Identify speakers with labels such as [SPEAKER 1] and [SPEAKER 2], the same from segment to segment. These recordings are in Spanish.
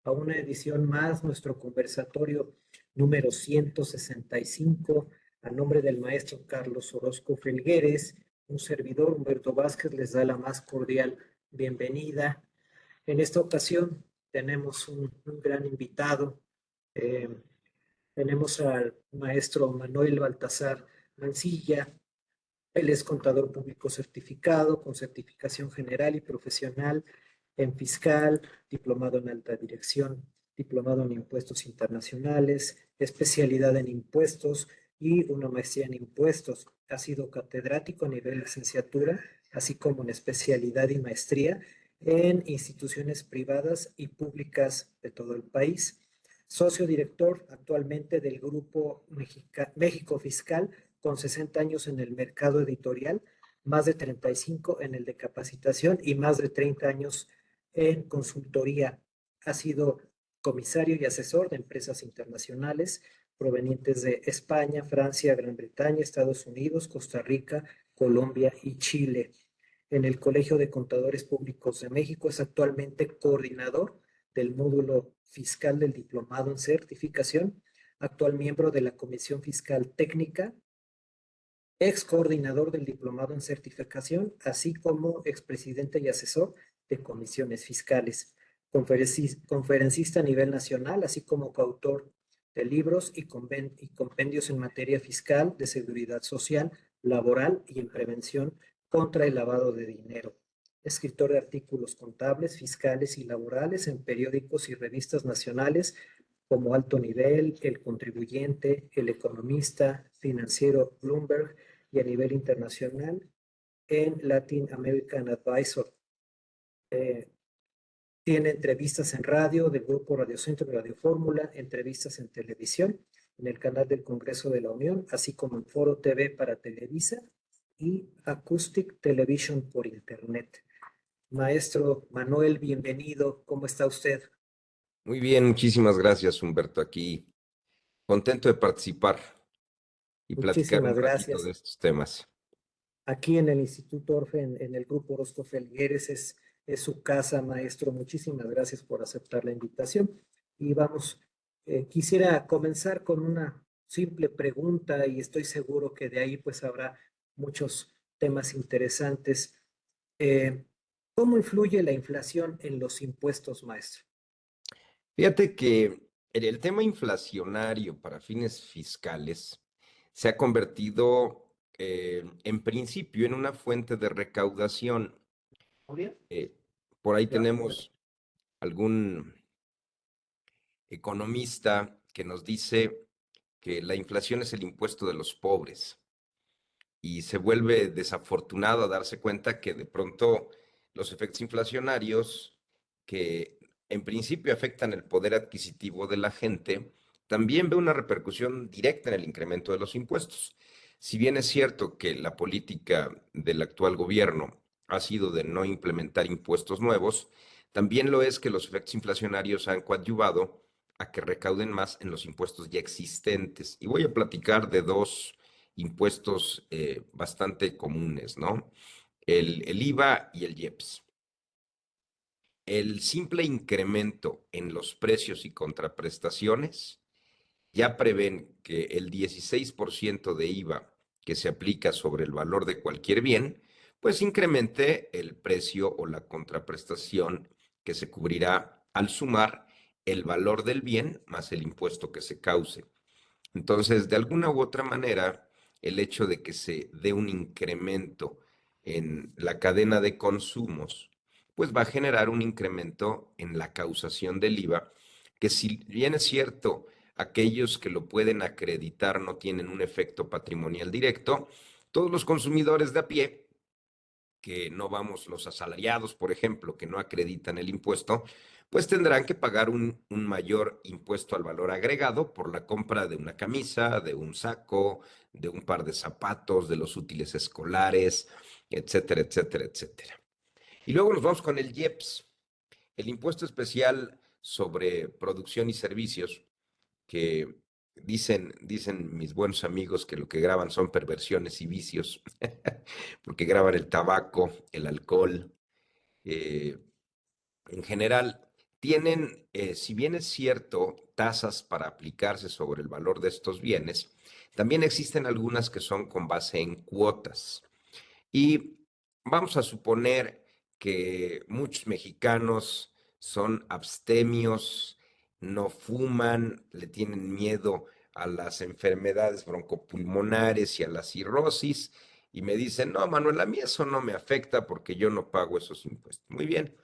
[SPEAKER 1] a una edición más, nuestro conversatorio número 165, a nombre del maestro Carlos Orozco Felgueres. Un servidor, Humberto Vázquez, les da la más cordial bienvenida. En esta ocasión tenemos un gran invitado. Eh, Tenemos al maestro Manuel Baltasar Mancilla. Él es contador público certificado, con certificación general y profesional en fiscal, diplomado en alta dirección, diplomado en impuestos internacionales, especialidad en impuestos y una maestría en impuestos. Ha sido catedrático a nivel licenciatura, así como en especialidad y maestría en instituciones privadas y públicas de todo el país. Socio director actualmente del Grupo México Fiscal, con 60 años en el mercado editorial, más de 35 en el de capacitación y más de 30 años en consultoría. Ha sido comisario y asesor de empresas internacionales provenientes de España, Francia, Gran Bretaña, Estados Unidos, Costa Rica, Colombia y Chile. En el Colegio de Contadores Públicos de México es actualmente coordinador del módulo fiscal del diplomado en certificación, actual miembro de la Comisión Fiscal Técnica, ex coordinador del diplomado en certificación, así como expresidente y asesor de comisiones fiscales, conferencista a nivel nacional, así como coautor de libros y compendios en materia fiscal, de seguridad social, laboral y en prevención contra el lavado de dinero. Escritor de artículos contables, fiscales y laborales en periódicos y revistas nacionales como Alto Nivel, El Contribuyente, El Economista, Financiero Bloomberg, y a nivel internacional en Latin American Advisor. Eh, Tiene entrevistas en radio del Grupo Radio Centro y Radio Fórmula, entrevistas en televisión, en el canal del Congreso de la Unión, así como en Foro TV para Televisa y Acoustic Television por Internet. Maestro Manuel, bienvenido. ¿Cómo está usted?
[SPEAKER 2] Muy bien, muchísimas gracias, Humberto. Aquí contento de participar y platicar un
[SPEAKER 1] Muchísimas
[SPEAKER 2] ratito de
[SPEAKER 1] gracias.
[SPEAKER 2] estos temas.
[SPEAKER 1] Aquí en el Instituto Orfe, en el Grupo Orozco Felgueres, es su casa, maestro. Muchísimas gracias por aceptar la invitación. Y vamos, quisiera comenzar con una simple pregunta y estoy seguro que de ahí pues habrá muchos temas interesantes. Eh, ¿Cómo influye la inflación en los impuestos, maestro?
[SPEAKER 2] Fíjate que el tema inflacionario para fines fiscales se ha convertido en principio en una fuente de recaudación.
[SPEAKER 1] Muy bien.
[SPEAKER 2] Eh, por ahí
[SPEAKER 1] Ya.
[SPEAKER 2] tenemos algún economista que nos dice que la inflación es el impuesto de los pobres. Y se vuelve desafortunado a darse cuenta que de pronto los efectos inflacionarios, que en principio afectan el poder adquisitivo de la gente, también ve una repercusión directa en el incremento de los impuestos. Si bien es cierto que la política del actual gobierno ha sido de no implementar impuestos nuevos, también lo es que los efectos inflacionarios han coadyuvado a que recauden más en los impuestos ya existentes. Y voy a platicar de dos impuestos bastante comunes, ¿no? El IVA y el IEPS. El simple incremento en los precios y contraprestaciones ya prevén que el 16% de IVA que se aplica sobre el valor de cualquier bien, pues incremente el precio o la contraprestación que se cubrirá al sumar el valor del bien más el impuesto que se cause. Entonces, de alguna u otra manera, el hecho de que se dé un incremento en la cadena de consumos, pues va a generar un incremento en la causación del IVA, que si bien es cierto, aquellos que lo pueden acreditar no tienen un efecto patrimonial directo, todos los consumidores de a pie que no vamos, los asalariados, por ejemplo, que no acreditan el impuesto, pues tendrán que pagar un mayor impuesto al valor agregado por la compra de una camisa, de un saco, de un par de zapatos, de los útiles escolares, etcétera, etcétera, etcétera. Y luego nos vamos con el IEPS, el impuesto especial sobre producción y servicios, que dicen mis buenos amigos que lo que graban son perversiones y vicios, porque graban el tabaco, el alcohol, eh, en general tienen, si bien es cierto, tasas para aplicarse sobre el valor de estos bienes, también existen algunas que son con base en cuotas. Y vamos a suponer que muchos mexicanos son abstemios, no fuman, le tienen miedo a las enfermedades broncopulmonares y a la cirrosis, y me dicen, no, Manuel, a mí eso no me afecta porque yo no pago esos impuestos. Muy bien,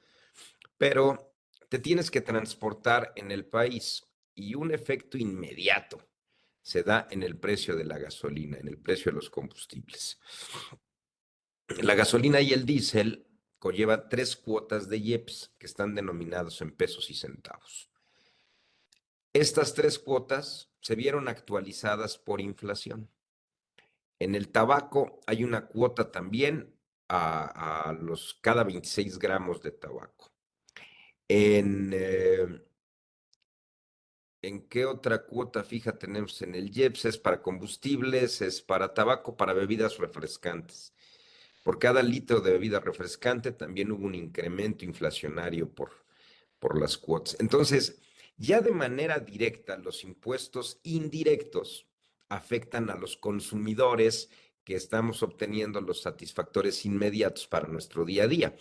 [SPEAKER 2] pero te tienes que transportar en el país y un efecto inmediato se da en el precio de la gasolina, en el precio de los combustibles. La gasolina y el diésel conllevan tres cuotas de IEPS que están denominados en pesos y centavos. Estas tres cuotas se vieron actualizadas por inflación. En el tabaco hay una cuota también a los cada 26 gramos de tabaco. En, eh, ¿En qué otra cuota fija tenemos? En el IEPS es para combustibles, es para tabaco, para bebidas refrescantes. Por cada litro de bebida refrescante también hubo un incremento inflacionario por las cuotas. Entonces, ya de manera directa, los impuestos indirectos afectan a los consumidores que estamos obteniendo los satisfactores inmediatos para nuestro día a día.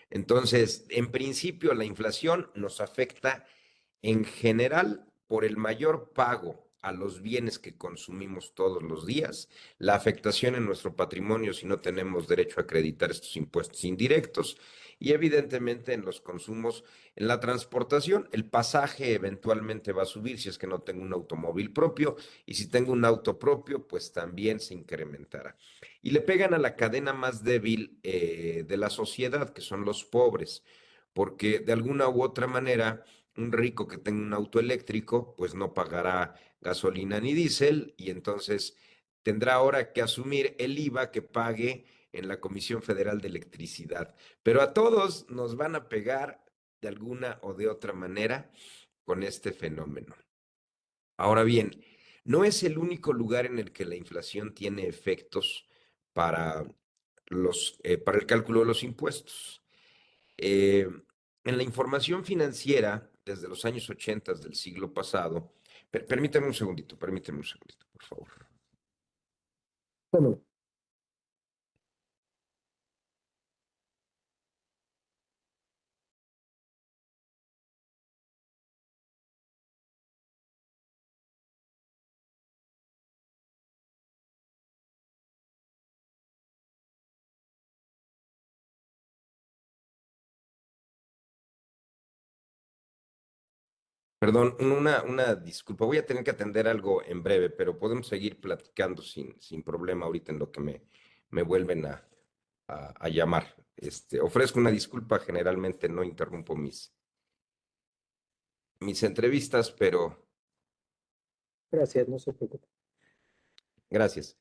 [SPEAKER 2] Entonces, en principio, la inflación nos afecta en general por el mayor pago a los bienes que consumimos todos los días, la afectación en nuestro patrimonio si no tenemos derecho a acreditar estos impuestos indirectos y evidentemente en los consumos, en la transportación, el pasaje eventualmente va a subir si es que no tengo un automóvil propio y si tengo un auto propio, pues también se incrementará. Y le pegan a la cadena más débil de la sociedad, que son los pobres, porque de alguna u otra manera un rico que tenga un auto eléctrico, pues no pagará gasolina ni diésel y entonces tendrá ahora que asumir el IVA que pague en la Comisión Federal de Electricidad. Pero a todos nos van a pegar de alguna o de otra manera con este fenómeno. Ahora bien, no es el único lugar en el que la inflación tiene efectos para para el cálculo de los impuestos. Eh, en la información financiera, desde los años 80 del siglo pasado, permíteme un segundito, por favor.
[SPEAKER 1] Bueno,
[SPEAKER 2] Perdón, una disculpa, voy a tener que atender algo en breve, pero podemos seguir platicando sin problema ahorita en lo que me vuelven a llamar. Ofrezco una disculpa, generalmente no interrumpo mis entrevistas, pero
[SPEAKER 1] gracias, no se preocupe.
[SPEAKER 2] gracias.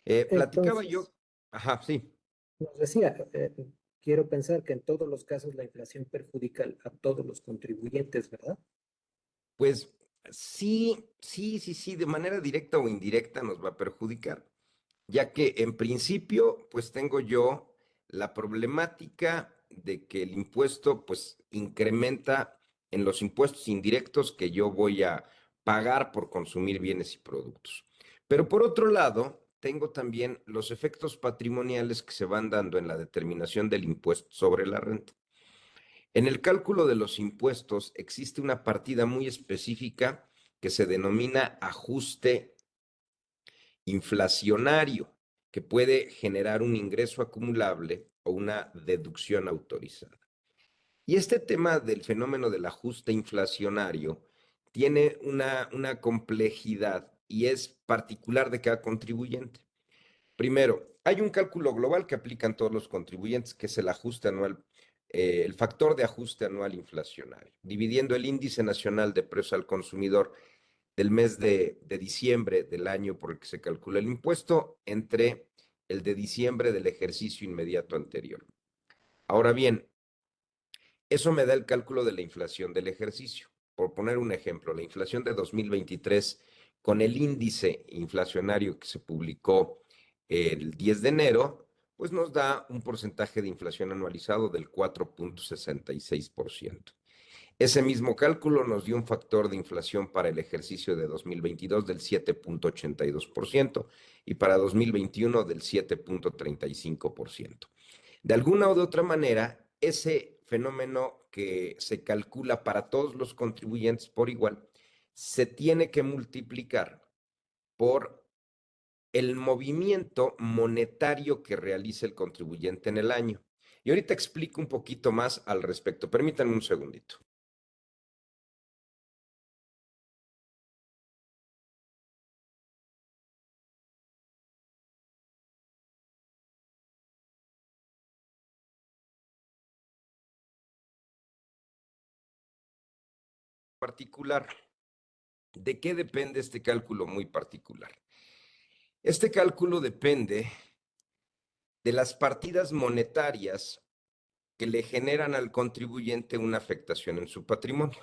[SPEAKER 2] Platicaba yo,
[SPEAKER 1] Entonces,
[SPEAKER 2] ajá, sí.
[SPEAKER 1] nos decía, quiero pensar que en todos los casos la inflación perjudica a todos los contribuyentes, ¿verdad?
[SPEAKER 2] Pues sí, de manera directa o indirecta nos va a perjudicar, ya que en principio, pues tengo yo la problemática de que el impuesto, pues incrementa en los impuestos indirectos que yo voy a pagar por consumir bienes y productos. Pero por otro lado, tengo también los efectos patrimoniales que se van dando en la determinación del impuesto sobre la renta. En el cálculo de los impuestos existe una partida muy específica que se denomina ajuste inflacionario, que puede generar un ingreso acumulable o una deducción autorizada. Y este tema del fenómeno del ajuste inflacionario tiene una complejidad y es particular de cada contribuyente. Primero, hay un cálculo global que aplican todos los contribuyentes, que es el ajuste anual, el factor de ajuste anual inflacionario, dividiendo el índice nacional de precios al consumidor del mes de diciembre del año por el que se calcula el impuesto entre el de diciembre del ejercicio inmediato anterior. Ahora bien, eso me da el cálculo de la inflación del ejercicio. Por poner un ejemplo, la inflación de 2023 con el índice inflacionario que se publicó el 10 de enero, pues nos da un porcentaje de inflación anualizado del 4,66%. Ese mismo cálculo nos dio un factor de inflación para el ejercicio de 2022 del 7.82% y para 2021 del 7.35%. De alguna o de otra manera, ese fenómeno que se calcula para todos los contribuyentes por igual, se tiene que multiplicar por el movimiento monetario que realiza el contribuyente en el año. Y ahorita explico un poquito más al respecto. Permítanme un segundito. Particular. ¿De qué depende este cálculo muy particular? Este cálculo depende de las partidas monetarias que le generan al contribuyente una afectación en su patrimonio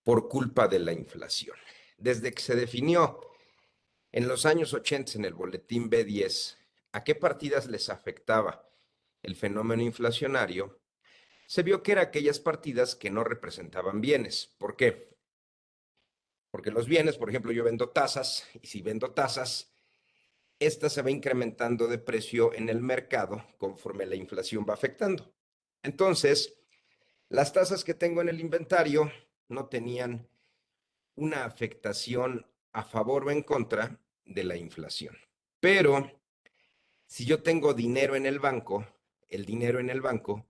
[SPEAKER 2] por culpa de la inflación. Desde que se definió en los años 80 en el boletín B10 a qué partidas les afectaba el fenómeno inflacionario, se vio que eran aquellas partidas que no representaban bienes. ¿Por qué? Porque los bienes, por ejemplo, yo vendo tasas, y si vendo tasas, esta se va incrementando de precio en el mercado conforme la inflación va afectando. Entonces, las tasas que tengo en el inventario no tenían una afectación a favor o en contra de la inflación. Pero si yo tengo dinero en el banco, el dinero en el banco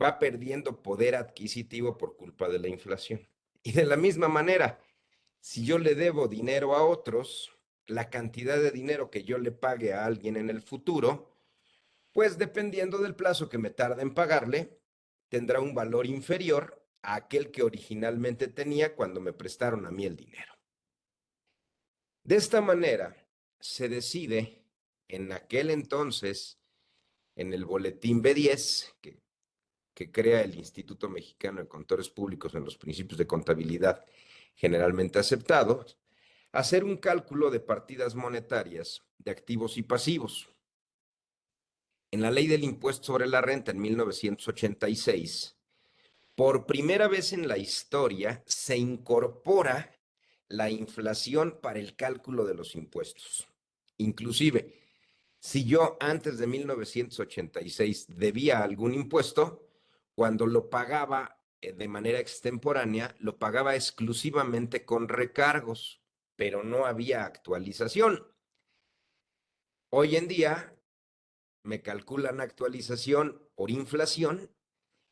[SPEAKER 2] va perdiendo poder adquisitivo por culpa de la inflación. Y de la misma manera, si yo le debo dinero a otros, la cantidad de dinero que yo le pague a alguien en el futuro, pues dependiendo del plazo que me tarde en pagarle, tendrá un valor inferior a aquel que originalmente tenía cuando me prestaron a mí el dinero. De esta manera, se decide en aquel entonces, en el boletín B10, que crea el Instituto Mexicano de Contadores Públicos en los principios de contabilidad generalmente aceptados, hacer un cálculo de partidas monetarias de activos y pasivos. En la ley del impuesto sobre la renta en 1986, por primera vez en la historia se incorpora la inflación para el cálculo de los impuestos. Inclusive, si yo antes de 1986 debía algún impuesto, cuando lo pagaba de manera extemporánea, lo pagaba exclusivamente con recargos, pero no había actualización. Hoy en día me calculan actualización por inflación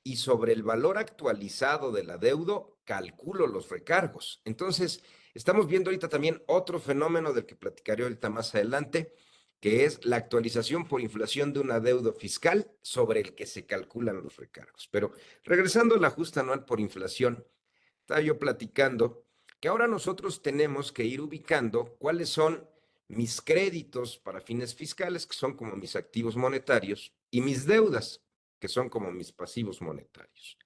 [SPEAKER 2] y sobre el valor actualizado del adeudo calculo los recargos. Entonces, estamos viendo ahorita también otro fenómeno del que platicaré ahorita más adelante, que es la actualización por inflación de un adeudo fiscal sobre el que se calculan los recargos. Pero regresando al ajuste anual por inflación, estaba yo platicando que ahora nosotros tenemos que ir ubicando cuáles son mis créditos para fines fiscales, que son como mis activos monetarios, y mis deudas, que son como mis pasivos monetarios.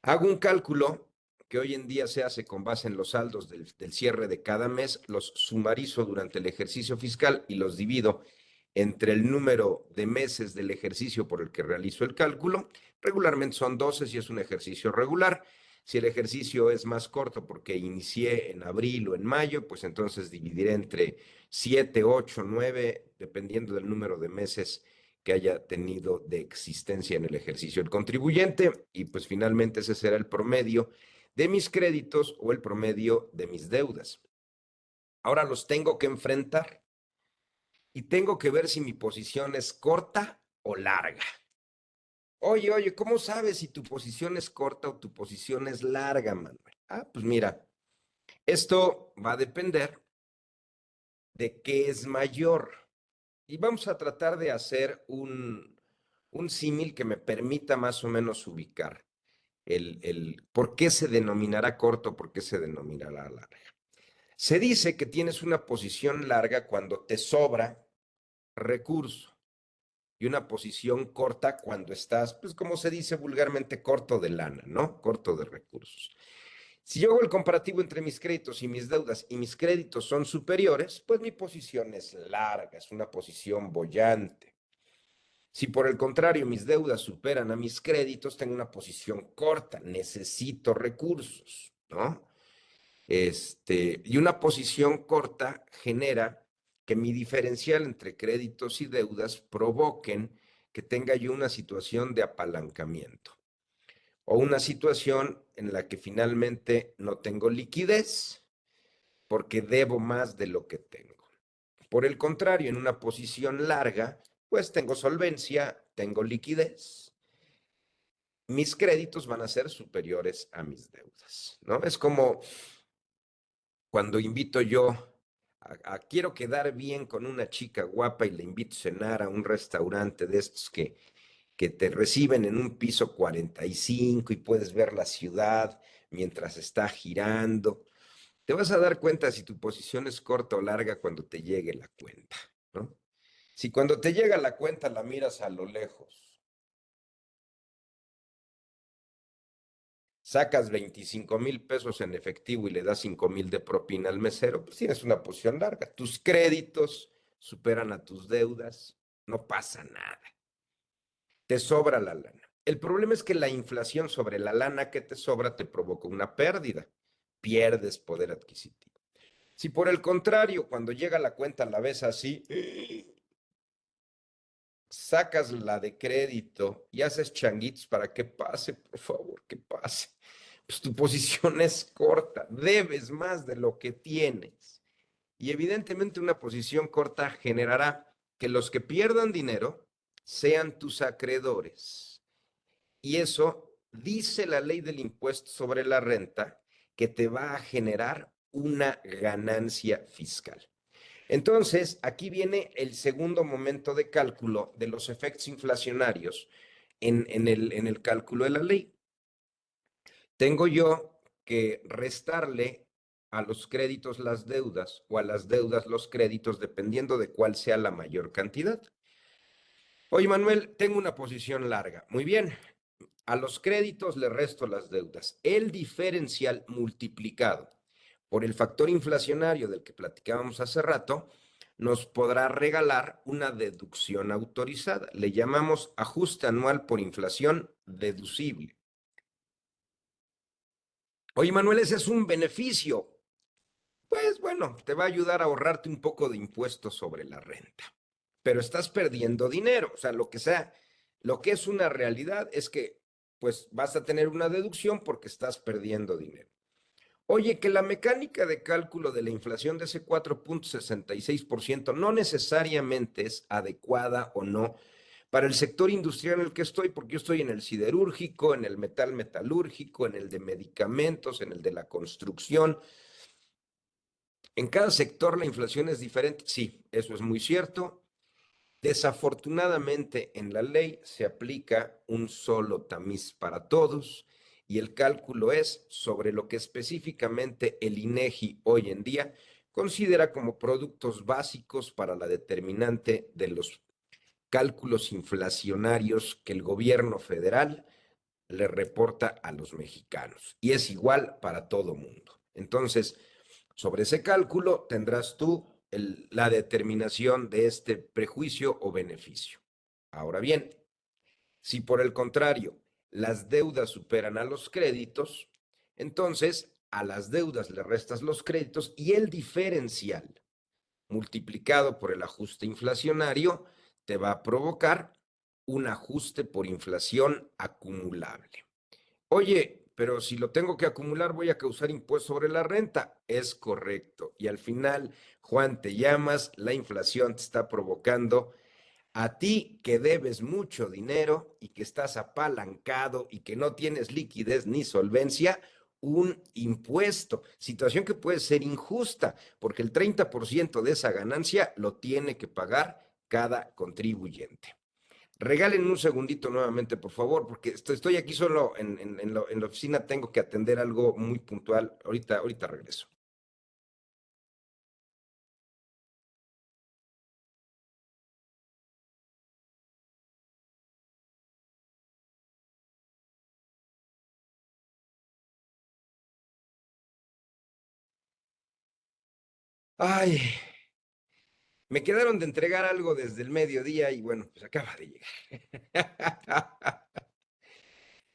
[SPEAKER 2] Hago un cálculo que hoy en día se hace con base en los saldos del cierre de cada mes, los sumarizo durante el ejercicio fiscal y los divido entre el número de meses del ejercicio por el que realizo el cálculo. Regularmente son 12 si es un ejercicio regular. Si el ejercicio es más corto porque inicié en abril o en mayo, pues entonces dividiré entre 7, 8, 9, dependiendo del número de meses que haya tenido de existencia en el ejercicio el contribuyente, y pues finalmente ese será el promedio de mis créditos o el promedio de mis deudas. Ahora los tengo que enfrentar y tengo que ver si mi posición es corta o larga. Oye, ¿cómo sabes si tu posición es corta o tu posición es larga, Manuel? Pues mira, esto va a depender de qué es mayor. Y vamos a tratar de hacer un símil que me permita más o menos ubicar el por qué se denominará corto, por qué se denominará larga. Se dice que tienes una posición larga cuando te sobra recurso y una posición corta cuando estás, pues como se dice vulgarmente, corto de lana, ¿no? Corto de recursos. Si yo hago el comparativo entre mis créditos y mis deudas y mis créditos son superiores, pues mi posición es larga, es una posición boyante. Si por el contrario mis deudas superan a mis créditos, tengo una posición corta, necesito recursos, ¿no? Y una posición corta genera que mi diferencial entre créditos y deudas provoquen que tenga yo una situación de apalancamiento o una situación en la que finalmente no tengo liquidez porque debo más de lo que tengo. Por el contrario, en una posición larga, pues tengo solvencia, tengo liquidez. Mis créditos van a ser superiores a mis deudas, ¿no? Es como cuando invito yo quiero quedar bien con una chica guapa y le invito a cenar a un restaurante de estos que te reciben en un piso 45 y puedes ver la ciudad mientras está girando. Te vas a dar cuenta si tu posición es corta o larga cuando te llegue la cuenta, ¿no? Si cuando te llega la cuenta la miras a lo lejos, sacas 25,000 pesos en efectivo y le das 5,000 de propina al mesero, pues tienes una posición larga. Tus créditos superan a tus deudas, no pasa nada. Te sobra la lana. El problema es que la inflación sobre la lana que te sobra te provoca una pérdida. Pierdes poder adquisitivo. Si por el contrario, cuando llega la cuenta la ves así, sacas la de crédito y haces changuitos para que pase, por favor, que pase. Pues tu posición es corta, debes más de lo que tienes. Y evidentemente una posición corta generará que los que pierdan dinero sean tus acreedores. Y eso dice la ley del impuesto sobre la renta que te va a generar una ganancia fiscal. Entonces, aquí viene el segundo momento de cálculo de los efectos inflacionarios en el cálculo de la ley. Tengo yo que restarle a los créditos las deudas o a las deudas los créditos dependiendo de cuál sea la mayor cantidad. Oye, Manuel, tengo una posición larga. Muy bien. A los créditos le resto las deudas. El diferencial multiplicado por el factor inflacionario del que platicábamos hace rato nos podrá regalar una deducción autorizada. Le llamamos ajuste anual por inflación deducible. Oye, Manuel, ese es un beneficio. Pues bueno, te va a ayudar a ahorrarte un poco de impuestos sobre la renta, pero estás perdiendo dinero. O sea, lo que sea, lo que es una realidad es que pues vas a tener una deducción porque estás perdiendo dinero. Oye, que la mecánica de cálculo de la inflación de ese 4,66% no necesariamente es adecuada o no para el sector industrial en el que estoy, porque yo estoy en el siderúrgico, en el metal metalúrgico, en el de medicamentos, en el de la construcción. En cada sector la inflación es diferente. Sí, eso es muy cierto. Desafortunadamente, en la ley se aplica un solo tamiz para todos y el cálculo es sobre lo que específicamente el INEGI hoy en día considera como productos básicos para la determinante de los cálculos inflacionarios que el gobierno federal le reporta a los mexicanos y es igual para todo mundo. Entonces, sobre ese cálculo tendrás tú la determinación de este prejuicio o beneficio. Ahora bien, si por el contrario las deudas superan a los créditos, entonces a las deudas le restas los créditos y el diferencial multiplicado por el ajuste inflacionario te va a provocar un ajuste por inflación acumulable. Oye, pero si lo tengo que acumular, voy a causar impuesto sobre la renta. Es correcto. Y al final, Juan, te llamas, la inflación te está provocando a ti que debes mucho dinero y que estás apalancado y que no tienes liquidez ni solvencia, un impuesto. Situación que puede ser injusta, porque el 30% de esa ganancia lo tiene que pagar cada contribuyente. Regálenme un segundito nuevamente, por favor, porque estoy aquí solo en la oficina, tengo que atender algo muy puntual. Ahorita regreso. Ay, Me quedaron de entregar algo desde el mediodía y bueno, pues acaba de llegar.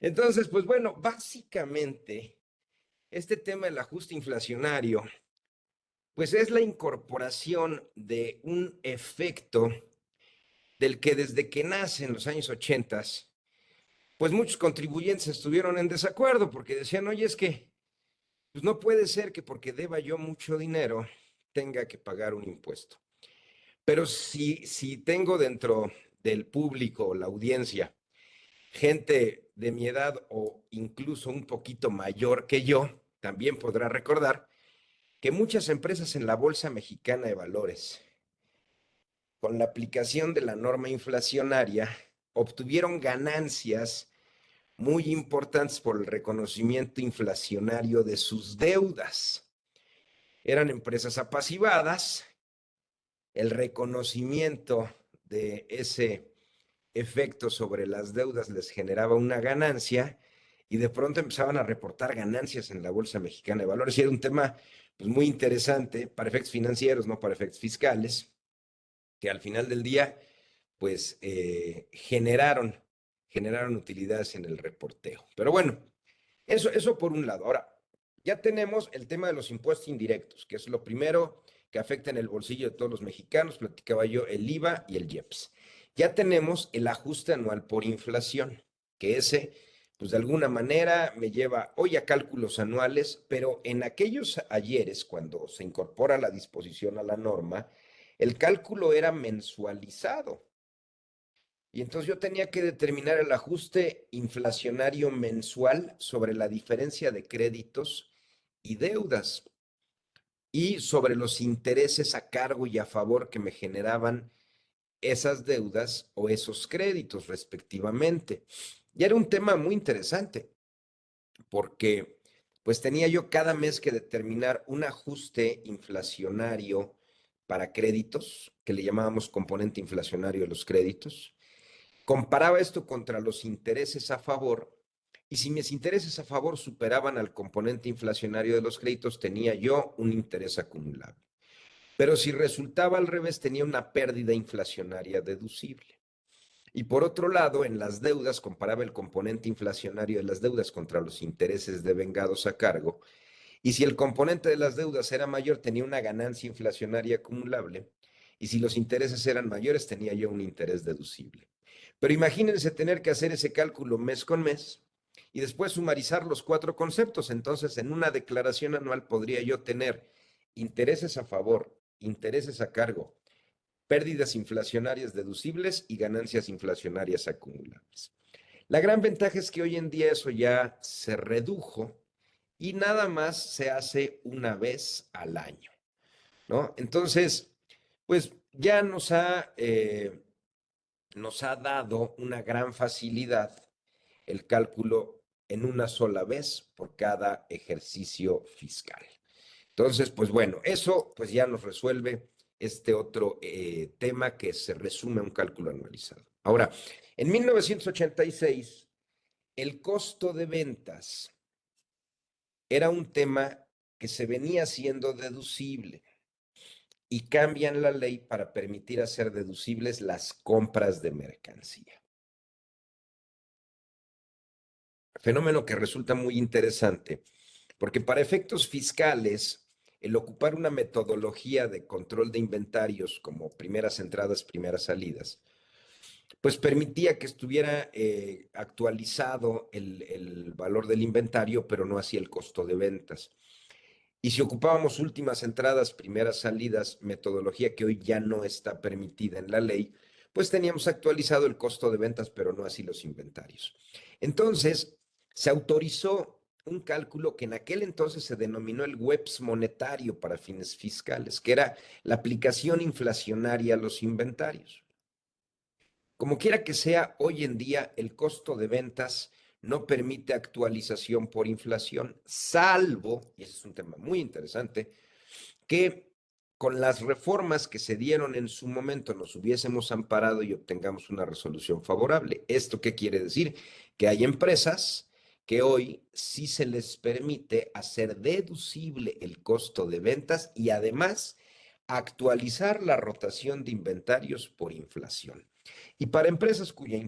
[SPEAKER 2] Entonces, pues bueno, básicamente este tema del ajuste inflacionario, pues es la incorporación de un efecto del que desde que nace en los años 80, pues muchos contribuyentes estuvieron en desacuerdo porque decían, oye, es que pues no puede ser que porque deba yo mucho dinero tenga que pagar un impuesto. Pero si tengo dentro del público, la audiencia, gente de mi edad o incluso un poquito mayor que yo, también podrá recordar que muchas empresas en la Bolsa Mexicana de Valores, con la aplicación de la norma inflacionaria, obtuvieron ganancias muy importantes por el reconocimiento inflacionario de sus deudas. Eran empresas apasivadas, el reconocimiento de ese efecto sobre las deudas les generaba una ganancia y de pronto empezaban a reportar ganancias en la Bolsa Mexicana de Valores. Y era un tema pues, muy interesante para efectos financieros, no para efectos fiscales, que al final del día pues generaron utilidades en el reporteo. Pero bueno, eso por un lado. Ahora, ya tenemos el tema de los impuestos indirectos, que es lo primero que afecta en el bolsillo de todos los mexicanos. Platicaba yo el IVA y el IEPS. Ya tenemos el ajuste anual por inflación, que ese, pues de alguna manera me lleva hoy a cálculos anuales, pero en aquellos ayeres, cuando se incorpora la disposición a la norma, el cálculo era mensualizado. Y entonces yo tenía que determinar el ajuste inflacionario mensual sobre la diferencia de créditos y deudas y sobre los intereses a cargo y a favor que me generaban esas deudas o esos créditos respectivamente. Y era un tema muy interesante porque pues tenía yo cada mes que determinar un ajuste inflacionario para créditos, que le llamábamos componente inflacionario de los créditos. Comparaba esto contra los intereses a favor y si mis intereses a favor superaban al componente inflacionario de los créditos, tenía yo un interés acumulable. Pero si resultaba al revés, tenía una pérdida inflacionaria deducible. Y por otro lado, en las deudas, comparaba el componente inflacionario de las deudas contra los intereses devengados a cargo. Y si el componente de las deudas era mayor, tenía una ganancia inflacionaria acumulable. Y si los intereses eran mayores, tenía yo un interés deducible. Pero imagínense tener que hacer ese cálculo mes con mes y después sumarizar los cuatro conceptos. Entonces, en una declaración anual podría yo tener intereses a favor, intereses a cargo, pérdidas inflacionarias deducibles y ganancias inflacionarias acumulables. La gran ventaja es que hoy en día eso ya se redujo y nada más se hace una vez al año, ¿no? Entonces, pues ya nos ha dado una gran facilidad el cálculo en una sola vez por cada ejercicio fiscal. Entonces, pues bueno, eso pues ya nos resuelve este otro tema que se resume a un cálculo anualizado. Ahora, en 1986, el costo de ventas era un tema que se venía siendo deducible y cambian la ley para permitir hacer deducibles las compras de mercancía. Fenómeno que resulta muy interesante, porque para efectos fiscales, el ocupar una metodología de control de inventarios como primeras entradas, primeras salidas, pues permitía que estuviera actualizado el valor del inventario, pero no así el costo de ventas. Y si ocupábamos últimas entradas, primeras salidas, metodología que hoy ya no está permitida en la ley, pues teníamos actualizado el costo de ventas, pero no así los inventarios. Entonces, se autorizó un cálculo que en aquel entonces se denominó el WEPS monetario para fines fiscales, que era la aplicación inflacionaria a los inventarios. Como quiera que sea, hoy en día el costo de ventas no permite actualización por inflación, salvo, y ese es un tema muy interesante, que con las reformas que se dieron en su momento nos hubiésemos amparado y obtengamos una resolución favorable. ¿Esto qué quiere decir? Que hay empresas que hoy sí se les permite hacer deducible el costo de ventas y además actualizar la rotación de inventarios por inflación. Y para empresas cuyo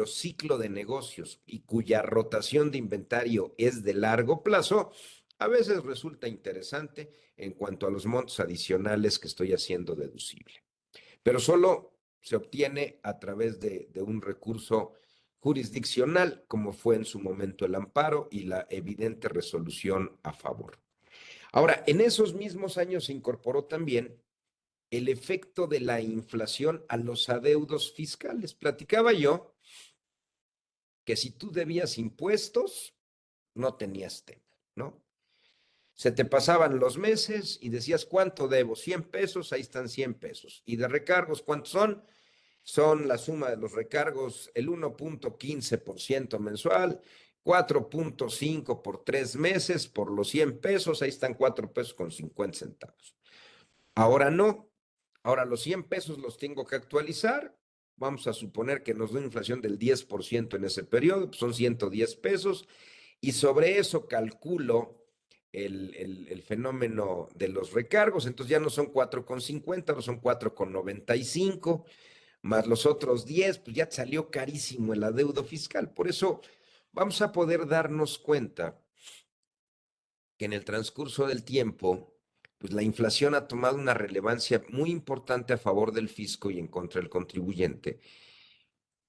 [SPEAKER 2] ciclo de negocios y cuya rotación de inventario es de largo plazo, a veces resulta interesante en cuanto a los montos adicionales que estoy haciendo deducible. Pero solo se obtiene a través de un recurso jurisdiccional, como fue en su momento el amparo y la evidente resolución a favor. Ahora, en esos mismos años se incorporó también el efecto de la inflación a los adeudos fiscales. Platicaba yo que si tú debías impuestos, no tenías tema, ¿no? Se te pasaban los meses y decías, ¿cuánto debo? 100 pesos, ahí están 100 pesos. ¿Y de recargos cuántos son? Son la suma de los recargos, el 1.15% mensual, 4.5 por 3 meses, por los 100 pesos, ahí están 4 pesos con 50 centavos. Ahora no, ahora los 100 pesos los tengo que actualizar. Vamos a suponer que nos da una inflación del 10% en ese periodo, pues son 110 pesos, y sobre eso calculo el fenómeno de los recargos. Entonces ya no son 4,50, no son 4,95, más los otros 10, pues ya te salió carísimo el adeudo fiscal. Por eso vamos a poder darnos cuenta que en el transcurso del tiempo, pues la inflación ha tomado una relevancia muy importante a favor del fisco y en contra del contribuyente.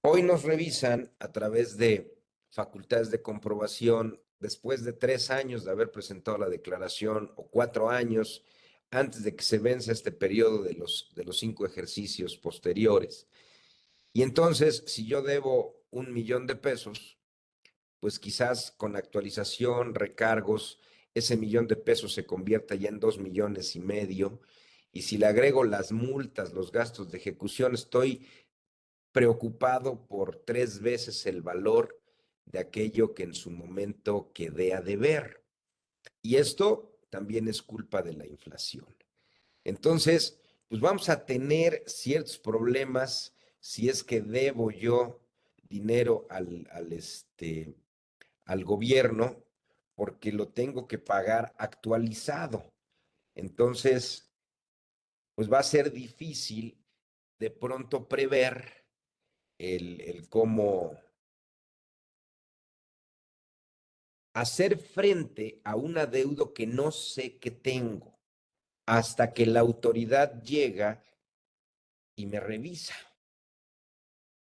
[SPEAKER 2] Hoy nos revisan a través de facultades de comprobación después de 3 años de haber presentado la declaración o 4 años antes de que se vence este periodo de los 5 ejercicios posteriores. Y entonces, si yo debo 1 millón de pesos, pues quizás con actualización, recargos, ese 1 millón de pesos se convierta ya en 2,5 millones. Y si le agrego las multas, los gastos de ejecución, estoy preocupado por 3 veces el valor de aquello que en su momento quedé a deber. Y esto también es culpa de la inflación. Entonces, pues vamos a tener ciertos problemas si es que debo yo dinero al gobierno porque lo tengo que pagar actualizado. Entonces, pues va a ser difícil de pronto prever el cómo hacer frente a un adeudo que no sé que tengo hasta que la autoridad llega y me revisa.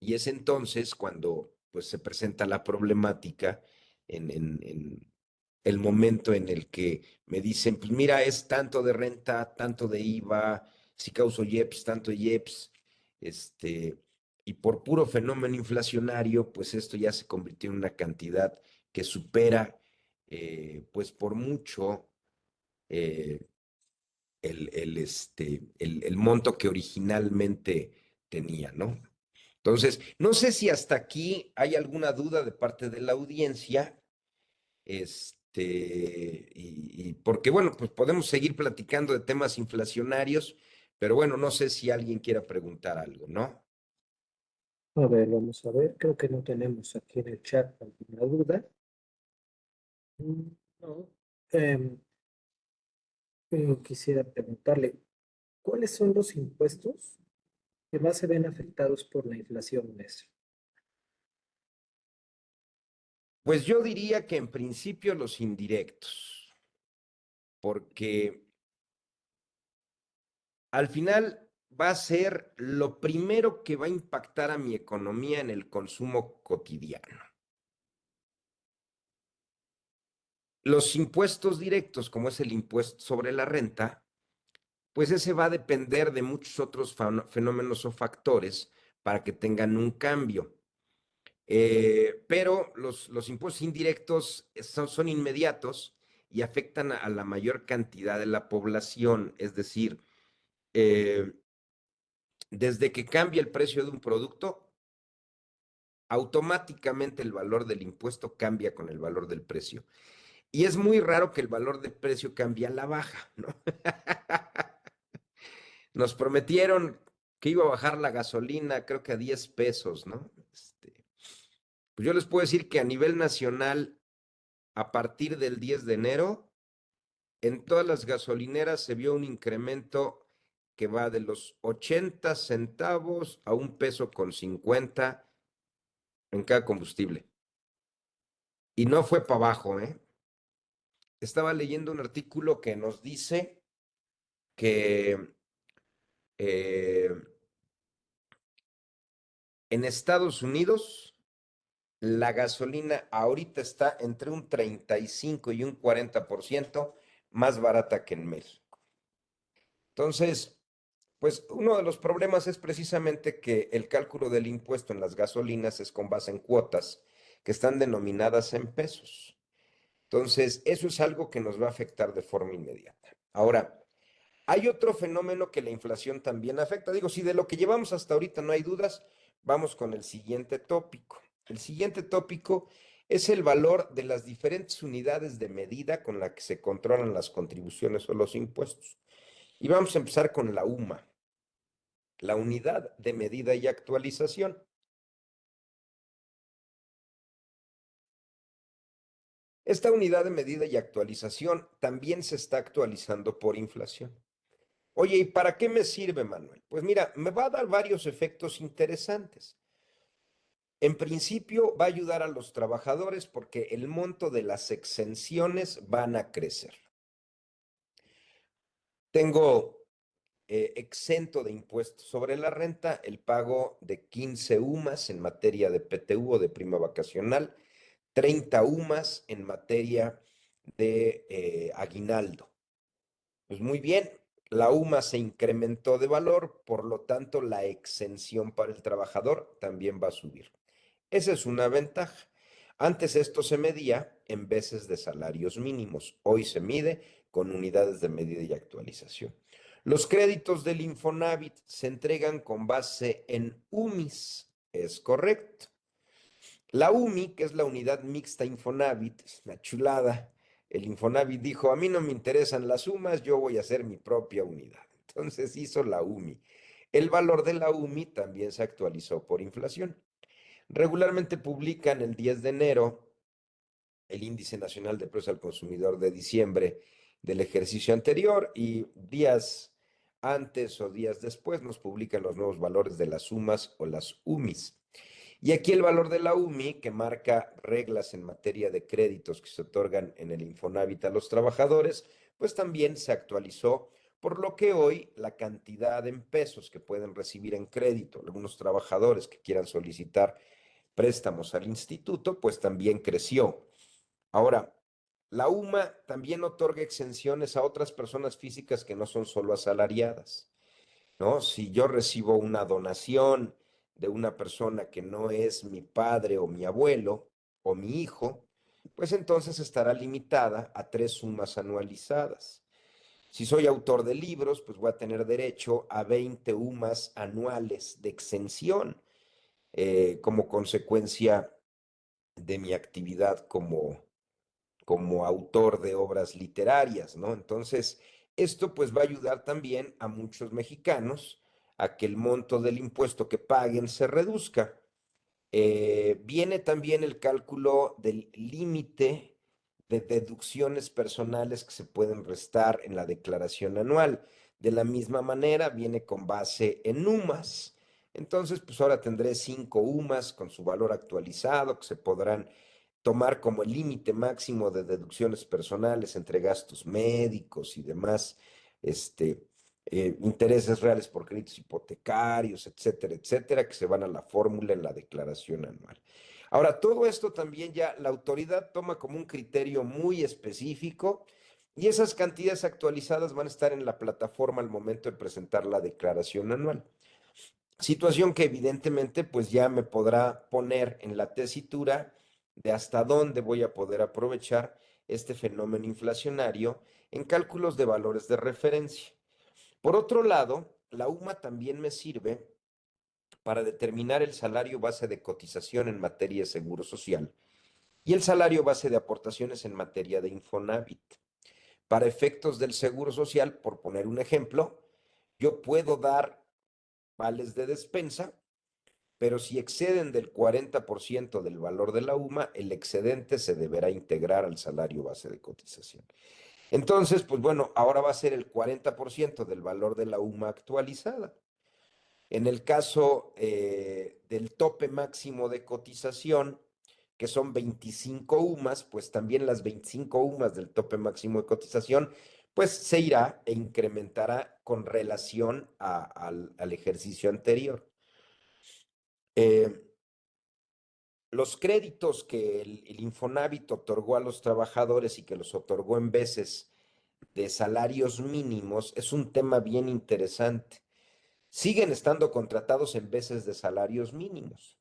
[SPEAKER 2] Y es entonces cuando pues se presenta la problemática en el momento en el que me dicen, pues mira, es tanto de renta, tanto de IVA, si causo IEPS, tanto de IEPS, y por puro fenómeno inflacionario, pues esto ya se convirtió en una cantidad que supera, pues por mucho, eh, el monto que originalmente tenía, ¿no? Entonces, no sé si hasta aquí hay alguna duda de parte de la audiencia, y porque, bueno, pues podemos seguir platicando de temas inflacionarios, pero bueno, no sé si alguien quiera preguntar algo, ¿no?
[SPEAKER 1] A ver, vamos a ver. Creo que no tenemos aquí en el chat alguna duda. No. Em, quisiera preguntarle, ¿cuáles son los impuestos que más se ven afectados por la inflación, maestro?
[SPEAKER 2] Pues yo diría que en principio los indirectos, porque al final va a ser lo primero que va a impactar a mi economía en el consumo cotidiano. Los impuestos directos, como es el impuesto sobre la renta, pues ese va a depender de muchos otros fenómenos o factores para que tengan un cambio. Pero los impuestos indirectos son inmediatos y afectan a la mayor cantidad de la población. Es decir, eh, desde que cambia el precio de un producto, automáticamente el valor del impuesto cambia con el valor del precio. Y es muy raro que el valor del precio cambie a la baja, ¿no? Nos prometieron que iba a bajar la gasolina, creo que a 10 pesos, ¿no? Pues yo les puedo decir que a nivel nacional, a partir del 10 de enero, en todas las gasolineras se vio un incremento que va de los 80 centavos a 1.50 pesos en cada combustible. Y no fue para abajo, ¿eh? Estaba leyendo un artículo que nos dice que eh, en Estados Unidos la gasolina ahorita está entre un 35 y un 40% más barata que en México. Entonces, pues uno de los problemas es precisamente que el cálculo del impuesto en las gasolinas es con base en cuotas que están denominadas en pesos. Entonces, eso es algo que nos va a afectar de forma inmediata. Ahora, hay otro fenómeno que la inflación también afecta. Digo, si de lo que llevamos hasta ahorita no hay dudas, vamos con el siguiente tópico. El siguiente tópico es el valor de las diferentes unidades de medida con la que se controlan las contribuciones o los impuestos. Y vamos a empezar con la UMA, la unidad de medida y actualización. Esta unidad de medida y actualización también se está actualizando por inflación. Oye, ¿y para qué me sirve, Manuel? Pues mira, me va a dar varios efectos interesantes. En principio, va a ayudar a los trabajadores porque el monto de las exenciones van a crecer. Tengo exento de impuestos sobre la renta el pago de 15 UMAS en materia de PTU o de prima vacacional, 30 UMAS en materia de aguinaldo. Pues muy bien, la UMA se incrementó de valor, por lo tanto la exención para el trabajador también va a subir. Esa es una ventaja. Antes esto se medía en veces de salarios mínimos, hoy se mide con unidades de medida y actualización. Los créditos del Infonavit se entregan con base en UMIS, es correcto. La UMI, que es la unidad mixta Infonavit, es una chulada. El Infonavit dijo, a mí no me interesan las sumas, yo voy a hacer mi propia unidad. Entonces hizo la UMI. El valor de la UMI también se actualizó por inflación. Regularmente publican el 10 de enero el Índice Nacional de Precios al Consumidor de diciembre del ejercicio anterior y días antes o días después nos publican los nuevos valores de las sumas o las UMIs. Y aquí el valor de la UMI, que marca reglas en materia de créditos que se otorgan en el Infonavit a los trabajadores, pues también se actualizó, por lo que hoy la cantidad en pesos que pueden recibir en crédito algunos trabajadores que quieran solicitar préstamos al instituto, pues también creció. Ahora, la UMA también otorga exenciones a otras personas físicas que no son solo asalariadas. ¿No? Si yo recibo una donación de una persona que no es mi padre o mi abuelo o mi hijo, pues entonces estará limitada a 3 sumas anualizadas. Si soy autor de libros, pues voy a tener derecho a 20 UMAS anuales de exención como consecuencia de mi actividad como autor de obras literarias, ¿no? Entonces, esto pues va a ayudar también a muchos mexicanos a que el monto del impuesto que paguen se reduzca. Viene también el cálculo del límite de deducciones personales que se pueden restar en la declaración anual. De la misma manera, viene con base en UMAS. Entonces, pues ahora tendré 5 UMAS con su valor actualizado que se podrán tomar como el límite máximo de deducciones personales entre gastos médicos y demás, este, intereses reales por créditos hipotecarios, etcétera, etcétera, que se van a la fórmula en la declaración anual. Ahora, todo esto también ya la autoridad toma como un criterio muy específico y esas cantidades actualizadas van a estar en la plataforma al momento de presentar la declaración anual. Situación que evidentemente pues ya me podrá poner en la tesitura de hasta dónde voy a poder aprovechar este fenómeno inflacionario en cálculos de valores de referencia. Por otro lado, la UMA también me sirve para determinar el salario base de cotización en materia de seguro social y el salario base de aportaciones en materia de Infonavit. Para efectos del seguro social, por poner un ejemplo, yo puedo dar vales de despensa, pero si exceden del 40% del valor de la UMA, el excedente se deberá integrar al salario base de cotización. Entonces, pues bueno, ahora va a ser el 40% del valor de la UMA actualizada. En el caso del tope máximo de cotización, que son 25 UMAS, pues también las 25 UMAS del tope máximo de cotización, pues se irá e incrementará con relación al ejercicio anterior. Los créditos que el Infonavit otorgó a los trabajadores y que los otorgó en veces de salarios mínimos es un tema bien interesante. Siguen estando contratados en veces de salarios mínimos.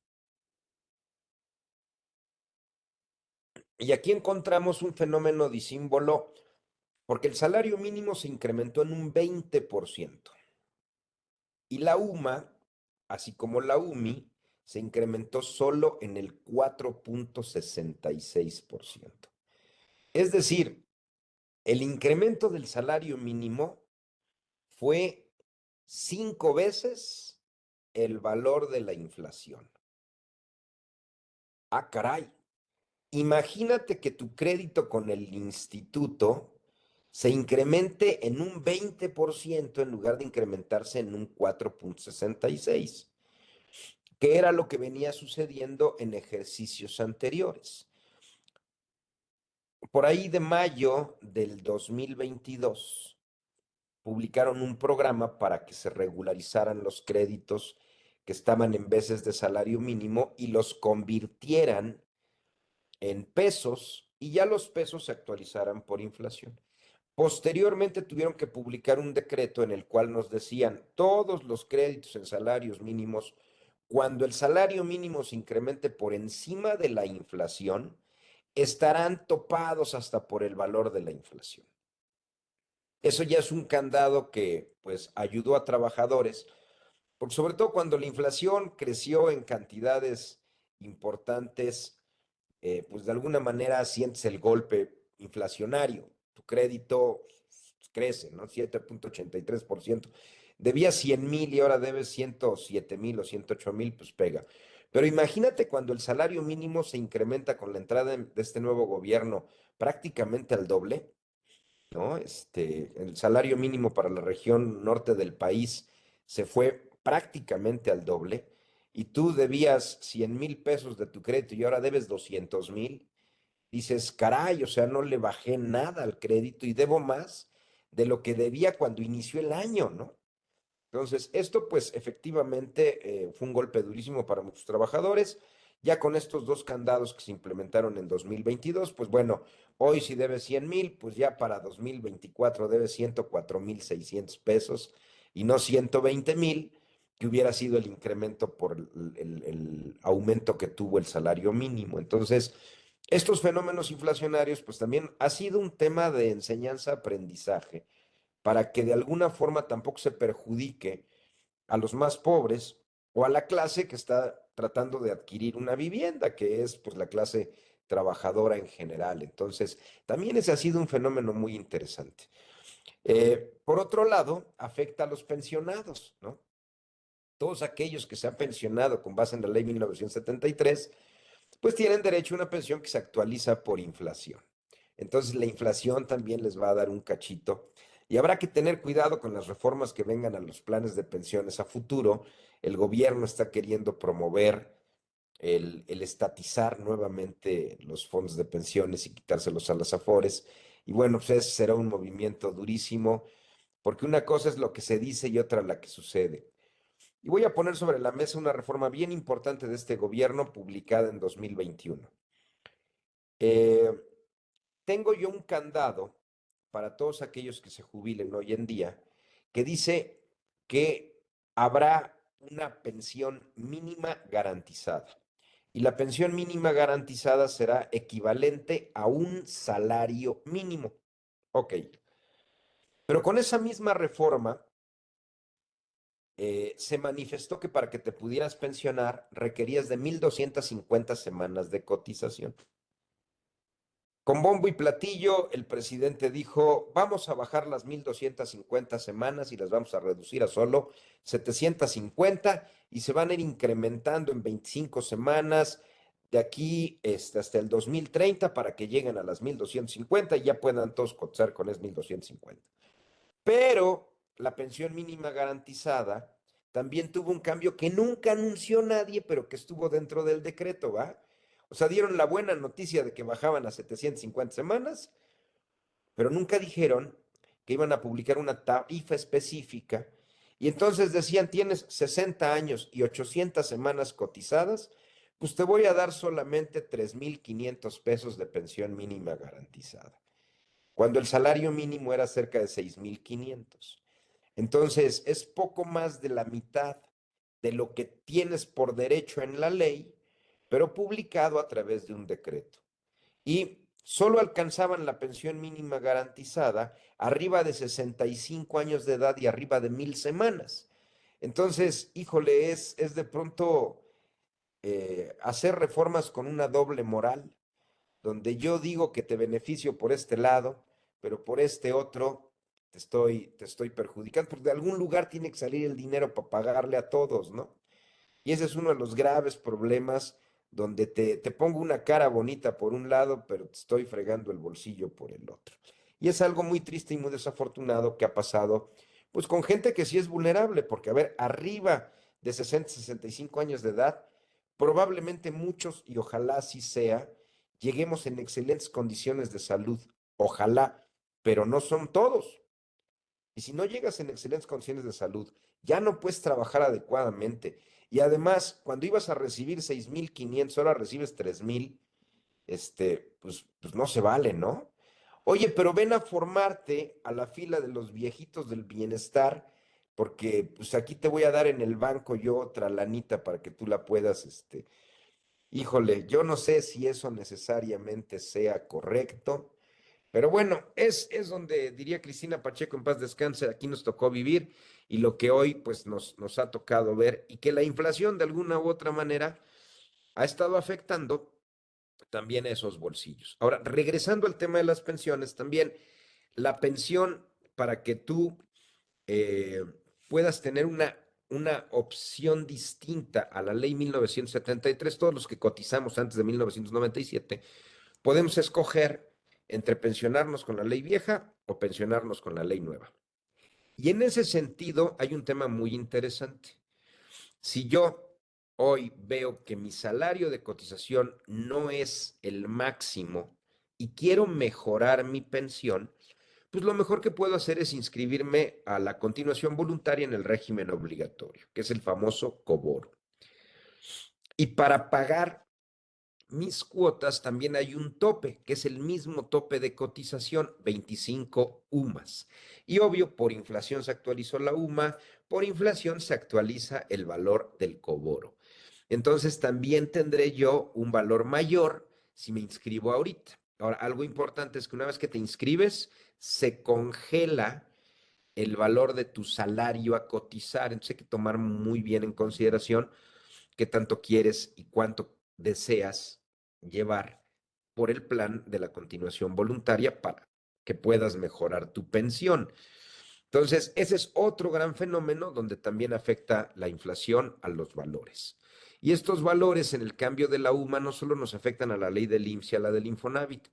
[SPEAKER 2] Y aquí encontramos un fenómeno disímbolo porque el salario mínimo se incrementó en un 20% y la UMA, así como la UMI, se incrementó solo en el 4.66%. Es decir, el incremento del salario mínimo fue 5 veces el valor de la inflación. Ah, caray. Imagínate que tu crédito con el instituto se incremente en un 20% en lugar de incrementarse en un 4.66, que era lo que venía sucediendo en ejercicios anteriores. Por ahí de mayo del 2022 publicaron un programa para que se regularizaran los créditos que estaban en veces de salario mínimo y los convirtieran en pesos y ya los pesos se actualizaran por inflación. Posteriormente tuvieron que publicar un decreto en el cual nos decían todos los créditos en salarios mínimos, cuando el salario mínimo se incremente por encima de la inflación, estarán topados hasta por el valor de la inflación. Eso ya es un candado que pues ayudó a trabajadores, porque sobre todo cuando la inflación creció en cantidades importantes, pues de alguna manera sientes el golpe inflacionario. Tu crédito crece, ¿no? 7.83%. Debías 100,000 y ahora debes 107,000 o 108,000, pues pega. Pero imagínate cuando el salario mínimo se incrementa con la entrada de este nuevo gobierno prácticamente al doble, ¿no? El salario mínimo para la región norte del país se fue prácticamente al doble y tú debías 100,000 pesos de tu crédito y ahora debes 200,000. Dices, caray, o sea, no le bajé nada al crédito y debo más de lo que debía cuando inició el año, ¿no? Entonces, esto pues efectivamente fue un golpe durísimo para muchos trabajadores. Ya con estos dos candados que se implementaron en 2022, pues bueno, hoy si debe 100,000, pues ya para 2024 debe 104,600 pesos y no 120,000, que hubiera sido el incremento por el aumento que tuvo el salario mínimo. Entonces, estos fenómenos inflacionarios, pues también ha sido un tema de enseñanza-aprendizaje para que de alguna forma tampoco se perjudique a los más pobres o a la clase que está tratando de adquirir una vivienda, que es pues la clase trabajadora en general. Entonces, también ese ha sido un fenómeno muy interesante. Por otro lado, afecta a los pensionados, ¿no? Todos aquellos que se han pensionado con base en la ley 1973, pues tienen derecho a una pensión que se actualiza por inflación. Entonces la inflación también les va a dar un cachito y habrá que tener cuidado con las reformas que vengan a los planes de pensiones a futuro. El gobierno está queriendo promover el estatizar nuevamente los fondos de pensiones y quitárselos a las Afores. Y bueno, pues ese será un movimiento durísimo, porque una cosa es lo que se dice y otra la que sucede. Y voy a poner sobre la mesa una reforma bien importante de este gobierno publicada en 2021. Eh, Tengo yo un candado para todos aquellos que se jubilen hoy en día que dice que habrá una pensión mínima garantizada. Y la pensión mínima garantizada será equivalente a un salario mínimo. Ok. Pero con esa misma reforma se manifestó que para que te pudieras pensionar requerías de 1,250 semanas de cotización. Con bombo y platillo, el presidente dijo, vamos a bajar las 1,250 semanas y las vamos a reducir a solo 750 y se van a ir incrementando en 25 semanas de aquí hasta el 2030 para que lleguen a las 1,250 y ya puedan todos cotizar con es 1,250. Pero la pensión mínima garantizada también tuvo un cambio que nunca anunció nadie, pero que estuvo dentro del decreto, ¿va? O sea, dieron la buena noticia de que bajaban a 750 semanas, pero nunca dijeron que iban a publicar una tarifa específica. Y entonces decían, tienes 60 años y 800 semanas cotizadas, pues te voy a dar solamente 3,500 pesos de pensión mínima garantizada, cuando el salario mínimo era cerca de 6,500. Entonces, es poco más de la mitad de lo que tienes por derecho en la ley, pero publicado a través de un decreto. Y solo alcanzaban la pensión mínima garantizada arriba de 65 años de edad y arriba de 1,000 semanas. Entonces, híjole, es de pronto hacer reformas con una doble moral, donde yo digo que te beneficio por este lado, pero por este otro te estoy perjudicando, porque de algún lugar tiene que salir el dinero para pagarle a todos, ¿no? Y ese es uno de los graves problemas donde te pongo una cara bonita por un lado, pero te estoy fregando el bolsillo por el otro. Y es algo muy triste y muy desafortunado que ha pasado, pues con gente que sí es vulnerable, porque a ver, arriba de 60, 65 años de edad, probablemente muchos, y ojalá así sea, lleguemos en excelentes condiciones de salud. Ojalá, pero no son todos. Y si no llegas en excelentes condiciones de salud, ya no puedes trabajar adecuadamente. Y además, cuando ibas a recibir 6,500, ahora recibes 3,000, pues no se vale, ¿no? Oye, pero ven a formarte a la fila de los viejitos del bienestar, porque pues aquí te voy a dar en el banco yo otra lanita para que tú la puedas, híjole, yo no sé si eso necesariamente sea correcto. Pero bueno, es donde diría Cristina Pacheco, en paz descanse, aquí nos tocó vivir y lo que hoy pues nos ha tocado ver y que la inflación de alguna u otra manera ha estado afectando también a esos bolsillos. Ahora, regresando al tema de las pensiones, también la pensión para que tú eh, puedas tener una opción distinta a la ley 1973, todos los que cotizamos antes de 1997 podemos escoger entre pensionarnos con la ley vieja o pensionarnos con la ley nueva. Y en ese sentido hay un tema muy interesante. Si yo hoy veo que mi salario de cotización no es el máximo y quiero mejorar mi pensión, pues lo mejor que puedo hacer es inscribirme a la continuación voluntaria en el régimen obligatorio, que es el famoso COBOR. Y para pagar mis cuotas también hay un tope, que es el mismo tope de cotización, 25 UMAS. Y obvio, por inflación se actualizó la UMA, por inflación se actualiza el valor del coboro. Entonces también tendré yo un valor mayor si me inscribo ahorita. Ahora, algo importante es que una vez que te inscribes, se congela el valor de tu salario a cotizar. Entonces hay que tomar muy bien en consideración qué tanto quieres y cuánto deseas llevar por el plan de la continuación voluntaria para que puedas mejorar tu pensión. Entonces, ese es otro gran fenómeno donde también afecta la inflación a los valores. Y estos valores en el cambio de la UMA no solo nos afectan a la ley del IMSS y a la del Infonavit,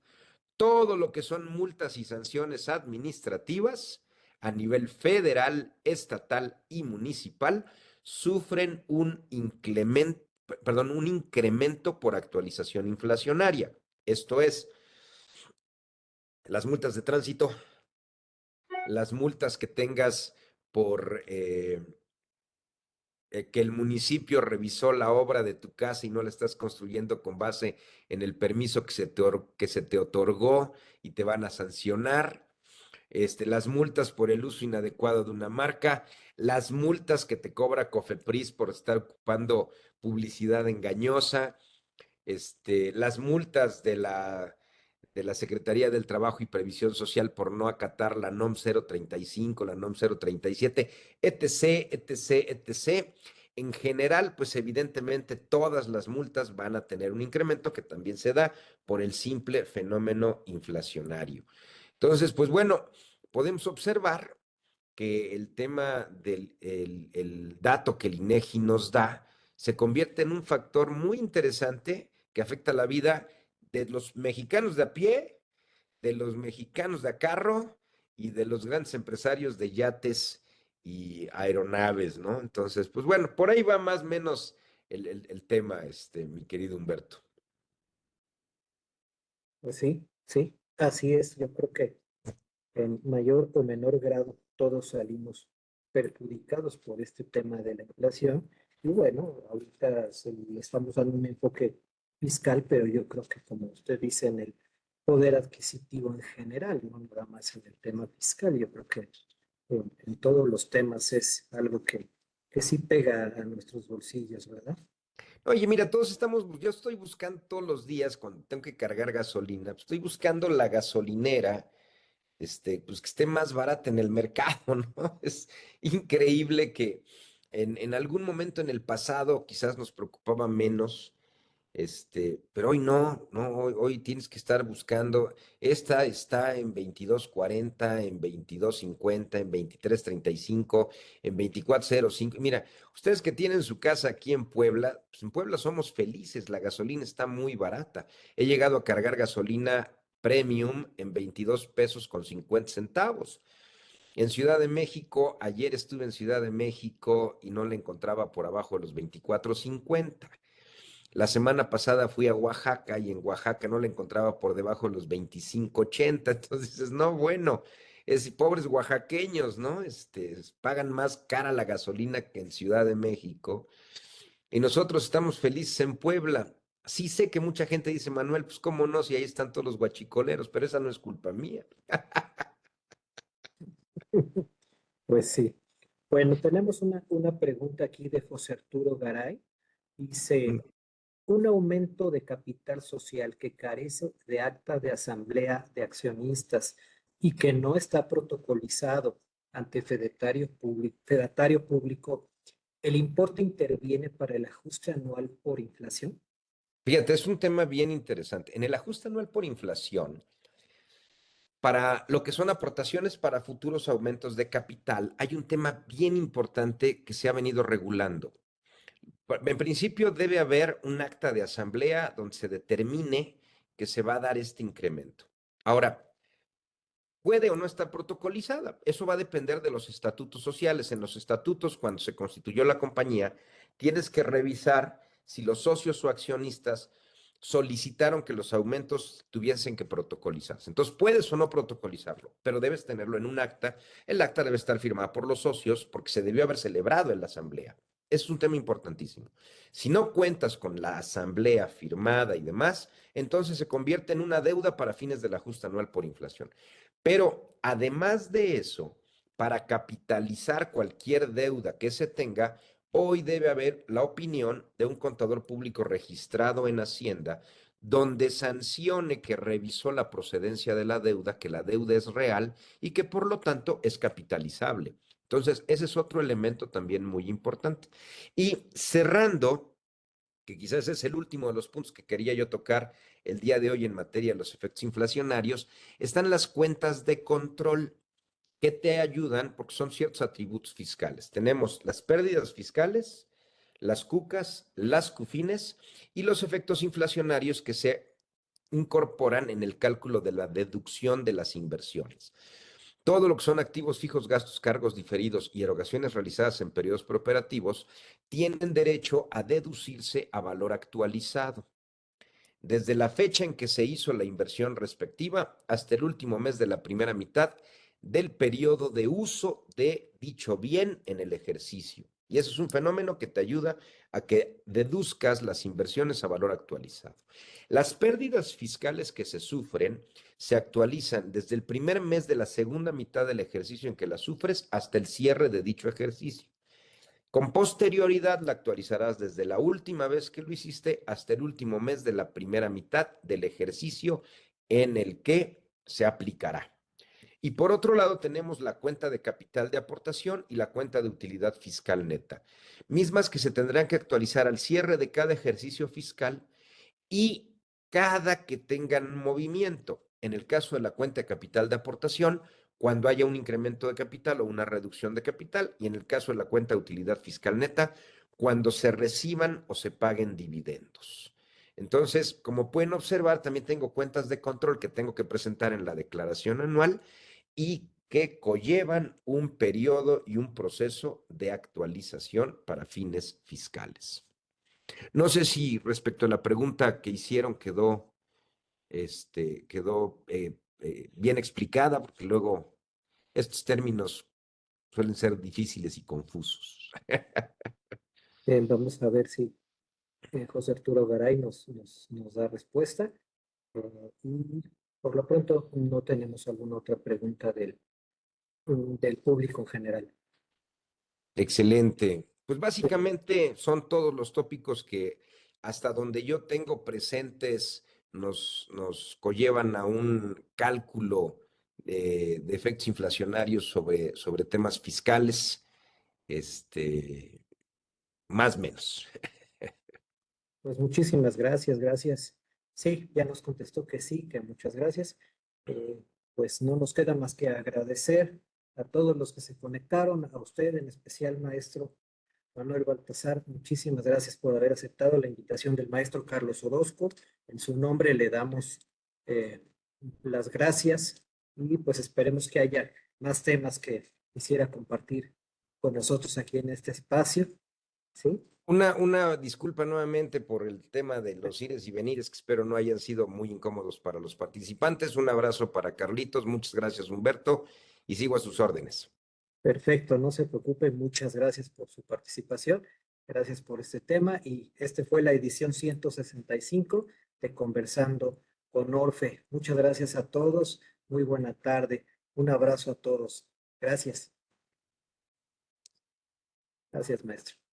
[SPEAKER 2] todo lo que son multas y sanciones administrativas a nivel federal, estatal y municipal sufren un incremento por actualización inflacionaria. Esto es, las multas de tránsito, las multas que tengas por que el municipio revisó la obra de tu casa y no la estás construyendo con base en el permiso que se te otorgó y te van a sancionar, las multas por el uso inadecuado de una marca, las multas que te cobra Cofepris por estar ocupando publicidad engañosa, las multas de la Secretaría del Trabajo y Previsión Social por no acatar la NOM 035, la NOM 037, etc., etc., etc. En general, pues evidentemente todas las multas van a tener un incremento que también se da por el simple fenómeno inflacionario. Entonces, pues bueno, podemos observar que el tema del el dato que el INEGI nos da se convierte en un factor muy interesante que afecta la vida de los mexicanos de a pie, de los mexicanos de a carro y de los grandes empresarios de yates y aeronaves, ¿no? Entonces, pues bueno, por ahí va más o menos el tema, mi querido Humberto.
[SPEAKER 1] Pues sí, sí, así es. Yo creo que en mayor o menor grado todos salimos perjudicados por este tema de la inflación. Y bueno, ahorita le estamos dando un enfoque fiscal, pero yo creo que como usted dice, en el poder adquisitivo en general, no nada más en el tema fiscal, yo creo que en todos los temas es algo que sí pega a nuestros bolsillos, ¿verdad?
[SPEAKER 2] Oye, mira, todos estamos, yo estoy buscando todos los días cuando tengo que cargar gasolina, pues, estoy buscando la gasolinera, pues que esté más barata en el mercado, ¿no? Es increíble que en algún momento en el pasado quizás nos preocupaba menos. Pero hoy no, no, hoy tienes que estar buscando. Esta está en 22.40, en 22.50, en 23.35, en 24.05. Mira, ustedes que tienen su casa aquí en Puebla, pues en Puebla somos felices, la gasolina está muy barata. He llegado a cargar gasolina premium en 22 pesos con 50 centavos. En Ciudad de México, ayer estuve en Ciudad de México y no la encontraba por abajo de los 24.50. La semana pasada fui a Oaxaca y en Oaxaca no la encontraba por debajo de los 25.80. Entonces dices, no, bueno, pobres oaxaqueños, ¿no? Pagan más cara la gasolina que en Ciudad de México. Y nosotros estamos felices en Puebla. Sí sé que mucha gente dice, Manuel, pues cómo no, si ahí están todos los guachicoleros, pero esa no es culpa mía.
[SPEAKER 1] Pues sí. Bueno, tenemos una pregunta aquí de José Arturo Garay.
[SPEAKER 2] Mm.
[SPEAKER 1] Dice, un aumento de capital social que carece de acta de asamblea de accionistas y que no está protocolizado ante fedatario público, ¿el importe interviene para el ajuste anual por inflación?
[SPEAKER 2] Fíjate, es un tema bien interesante. En el ajuste anual por inflación, para lo que son aportaciones para futuros aumentos de capital, hay un tema bien importante que se ha venido regulando. En principio debe haber un acta de asamblea donde se determine que se va a dar este incremento. Ahora, puede o no estar protocolizada. Eso va a depender de los estatutos sociales. En los estatutos, cuando se constituyó la compañía, tienes que revisar si los socios o accionistas solicitaron que los aumentos tuviesen que protocolizarse. Entonces, puedes o no protocolizarlo, pero debes tenerlo en un acta. El acta debe estar firmada por los socios porque se debió haber celebrado en la asamblea. Es un tema importantísimo. Si no cuentas con la asamblea firmada y demás, entonces se convierte en una deuda para fines del ajuste anual por inflación. Pero además de eso, para capitalizar cualquier deuda que se tenga, hoy debe haber la opinión de un contador público registrado en Hacienda, donde sancione que revisó la procedencia de la deuda, que la deuda es real y que por lo tanto es capitalizable. Entonces, ese es otro elemento también muy importante. Y cerrando, que quizás es el último de los puntos que quería yo tocar el día de hoy en materia de los efectos inflacionarios, están las cuentas de control que te ayudan porque son ciertos atributos fiscales. Tenemos las pérdidas fiscales, las cucas, las cufines y los efectos inflacionarios que se incorporan en el cálculo de la deducción de las inversiones. Todo lo que son activos fijos, gastos, cargos diferidos y erogaciones realizadas en periodos preoperativos tienen derecho a deducirse a valor actualizado desde la fecha en que se hizo la inversión respectiva hasta el último mes de la primera mitad del periodo de uso de dicho bien en el ejercicio. Y eso es un fenómeno que te ayuda a que deduzcas las inversiones a valor actualizado. Las pérdidas fiscales que se sufren se actualizan desde el primer mes de la segunda mitad del ejercicio en que las sufres hasta el cierre de dicho ejercicio. Con posterioridad la actualizarás desde la última vez que lo hiciste hasta el último mes de la primera mitad del ejercicio en el que se aplicará. Y por otro lado tenemos la cuenta de capital de aportación y la cuenta de utilidad fiscal neta, mismas que se tendrán que actualizar al cierre de cada ejercicio fiscal y cada que tengan movimiento. En el caso de la cuenta de capital de aportación, cuando haya un incremento de capital o una reducción de capital, y en el caso de la cuenta de utilidad fiscal neta, cuando se reciban o se paguen dividendos. Entonces, como pueden observar, también tengo cuentas de control que tengo que presentar en la declaración anual y que conllevan un periodo y un proceso de actualización para fines fiscales. No sé si respecto a la pregunta que hicieron quedó bien explicada, porque luego estos términos suelen ser difíciles y confusos.
[SPEAKER 1] Vamos a ver si José Arturo Garay nos da respuesta. Y por lo pronto no tenemos alguna otra pregunta del público en general.
[SPEAKER 2] Excelente. Pues básicamente son todos los tópicos que hasta donde yo tengo presentes nos conllevan a un cálculo de efectos inflacionarios sobre temas fiscales, más o menos.
[SPEAKER 1] Pues muchísimas gracias, gracias. Sí, ya nos contestó que sí, que muchas gracias. Pues no nos queda más que agradecer a todos los que se conectaron, a usted en especial, maestro Manuel Baltasar. Muchísimas gracias por haber aceptado la invitación del maestro Carlos Orozco. En su nombre le damos eh, las gracias y pues esperemos que haya más temas que quisiera compartir con nosotros aquí en este espacio. ¿Sí?
[SPEAKER 2] Una disculpa nuevamente por el tema de los ires y venires, que espero no hayan sido muy incómodos para los participantes. Un abrazo para Carlitos, muchas gracias Humberto, y sigo a sus órdenes.
[SPEAKER 1] Perfecto, no se preocupe, muchas gracias por su participación, gracias por este tema y este fue la edición 165 de Conversando con Orfe. Muchas gracias a todos, muy buena tarde, un abrazo a todos. Gracias. Gracias, maestro.